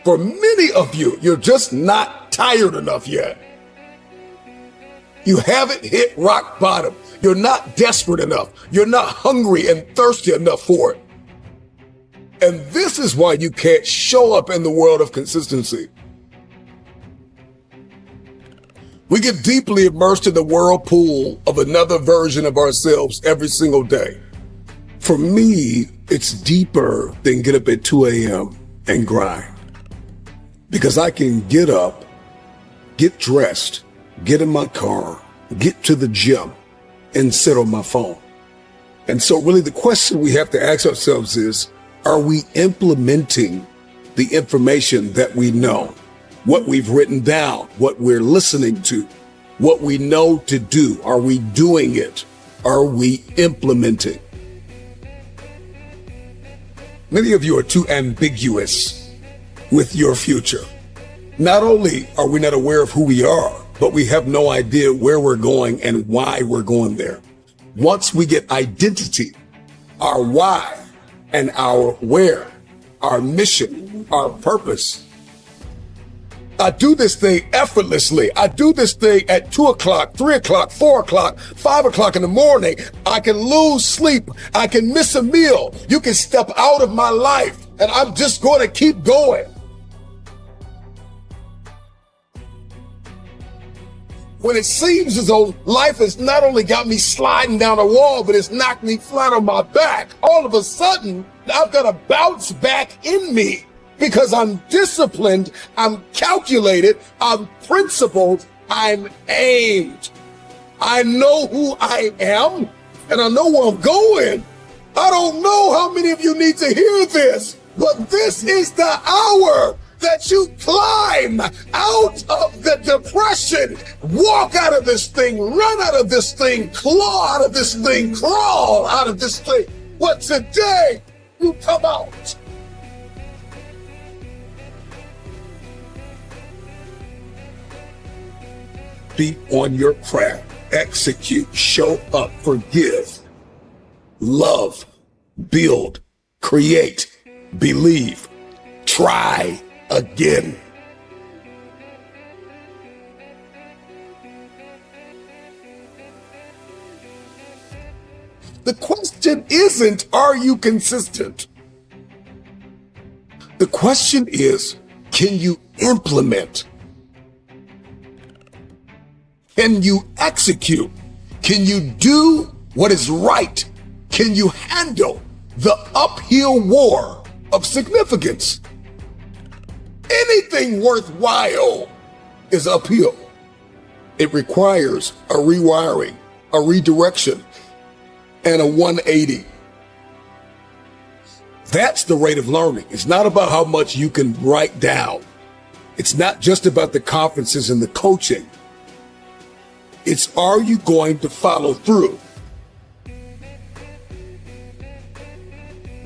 For many of you, you're just not tired enough yet. You haven't hit rock bottom. You're not desperate enough. You're not hungry and thirsty enough for it. And this is why you can't show up in the world of consistency. We get deeply immersed in the whirlpool of another version of ourselves every single day. For me, it's deeper than get up at 2 a.m. and grind. Because I can get up, get dressed, get in my car, get to the gym, and sit on my phone. And so really the question we have to ask ourselves is, are we implementing the information that we know? What we've written down, what we're listening to, what we know to do? Are we doing it? Are we implementing? Many of you are too ambiguous with your future. Not only are we not aware of who we are, but we have no idea where we're going and why we're going there. Once we get identity, our why and our where, our mission, our purpose. I do this thing effortlessly. I do this thing at 2 o'clock, 3 o'clock, 4 o'clock, 5 o'clock in the morning. I can lose sleep. I can miss a meal. You can step out of my life and I'm just going to keep going. When it seems as though life has not only got me sliding down a wall, but it's knocked me flat on my back, all of a sudden, I've got a bounce back in me because I'm disciplined, I'm calculated, I'm principled, I'm aimed. I know who I am and I know where I'm going. I don't know how many of you need to hear this, but this is the hour that you climb out of the depression, walk out of this thing, run out of this thing, claw out of this thing, crawl out of this thing. But today, you come out. Be on your craft, execute, show up, forgive, love, build, create, believe, try again. The question isn't, are you consistent? The question is, can you implement? Can you execute? Can you do what is right? Can you handle the uphill war of significance? Anything worthwhile is uphill. It requires a rewiring, a redirection, and a 180. That's the rate of learning. It's not about how much you can write down. It's not just about the conferences and the coaching. It's, are you going to follow through?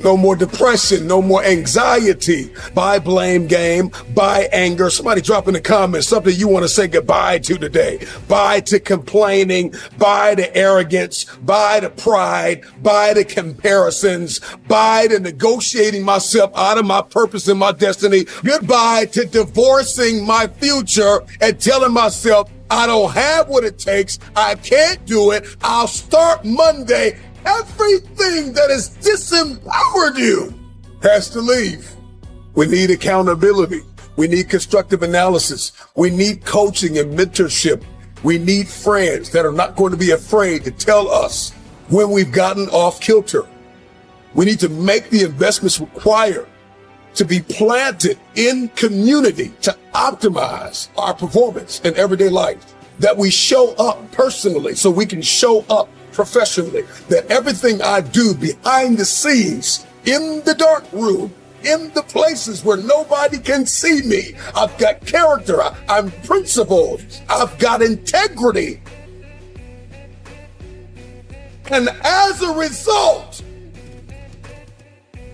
No more depression, no more anxiety. Bye blame game, bye anger. Somebody drop in the comments something you want to say goodbye to today. Bye to complaining, bye to arrogance, bye to pride, bye to comparisons, bye to negotiating myself out of my purpose and my destiny. Goodbye to divorcing my future and telling myself I don't have what it takes. I can't do it. I'll start Monday. Everything that has disempowered you has to leave. We need accountability. We need constructive analysis. We need coaching and mentorship. We need friends that are not going to be afraid to tell us when we've gotten off kilter. We need to make the investments required to be planted in community to optimize our performance in everyday life. That we show up personally so we can show up professionally, that everything I do behind the scenes, in the dark room, in the places where nobody can see me, I've got character, I'm principled, I've got integrity. And as a result,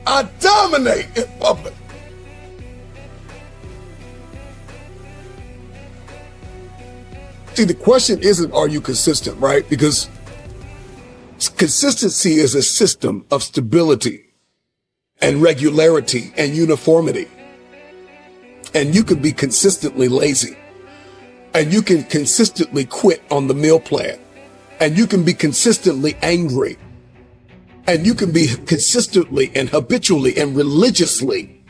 I dominate in public. See, the question isn't, are you consistent, right? Because consistency is a system of stability and regularity and uniformity. and you can be consistently lazy, and you can consistently quit on the meal plan, and you can be consistently angry, and you can be consistently and habitually and religiously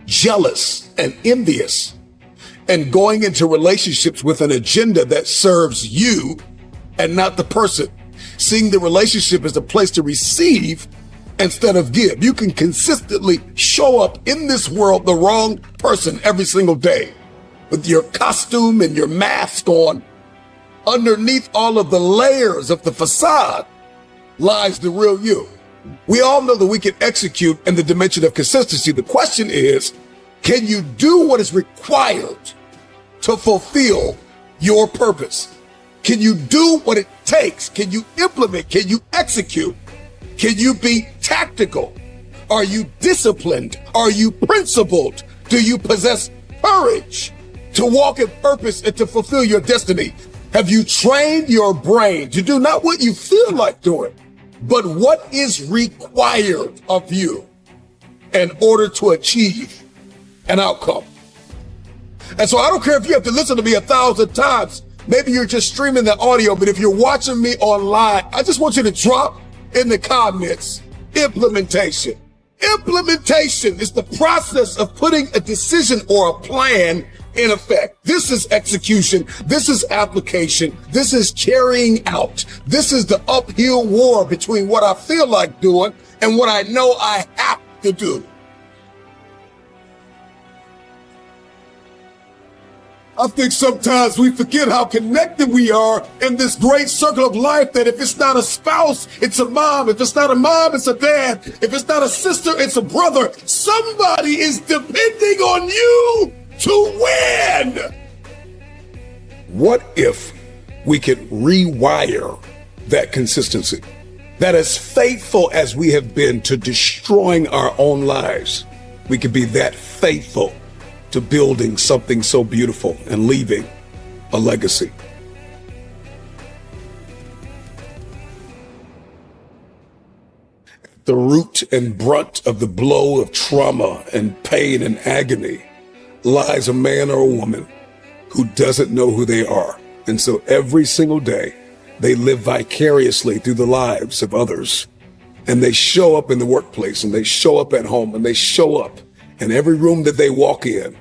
jealous and envious, and going into relationships with an agenda that serves you and not the person, seeing the relationship as a place to receive instead of give. You can consistently show up in this world the wrong person every single day with your costume and your mask on. Underneath all of the layers of the facade lies the real you. We all know that we can execute in the dimension of consistency. The question is, can you do what is required to fulfill your purpose? Can you do what it takes? Can you implement? Can you execute? Can you be tactical? Are you disciplined? Are you principled? Do you possess courage to walk in purpose and to fulfill your destiny? Have you trained your brain to do not what you feel like doing, but what is required of you in order to achieve an outcome? And so I don't care if you have to listen to me 1,000 times. Maybe you're just streaming the audio, but if you're watching me online, I just want you to drop in the comments, implementation. Implementation is the process of putting a decision or a plan in effect. This is execution. This is application. This is carrying out. This is the uphill war between what I feel like doing and what I know I have to do. I think sometimes we forget how connected we are in this great circle of life, that if it's not a spouse, it's a mom. If it's not a mom, it's a dad. If it's not a sister, it's a brother. Somebody is depending on you to win. What if we could rewire that consistency? That as faithful as we have been to destroying our own lives, we could be that faithful to building something so beautiful and leaving a legacy. The root and brunt of the blow of trauma and pain and agony lies a man or a woman who doesn't know who they are. And so every single day, they live vicariously through the lives of others. And they show up in the workplace, and they show up at home, and they show up in every room that they walk in.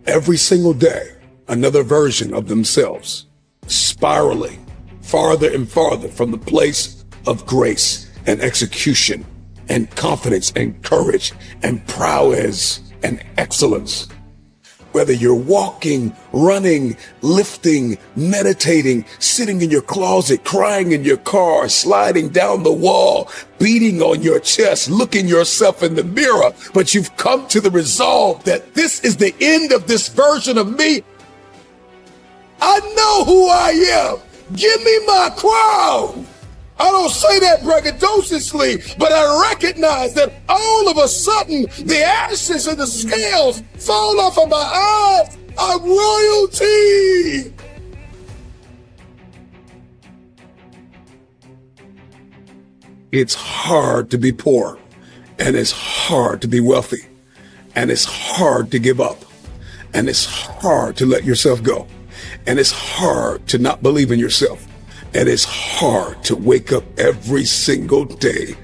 Every single day, another version of themselves, spiraling farther and farther from the place of grace and execution and confidence and courage and prowess and excellence. Whether you're walking, running, lifting, meditating, sitting in your closet, crying in your car, sliding down the wall, beating on your chest, looking yourself in the mirror, but you've come to the resolve that this is the end of this version of me. I know who I am. Give me my crown. I don't say that braggadociously, but I recognize that all of a sudden the ashes and the scales fall off of my eyes. I'm royalty. It's hard to be poor, and it's hard to be wealthy, and it's hard to give up, and it's hard to let yourself go, and it's hard to not believe in yourself. And it's hard to wake up every single day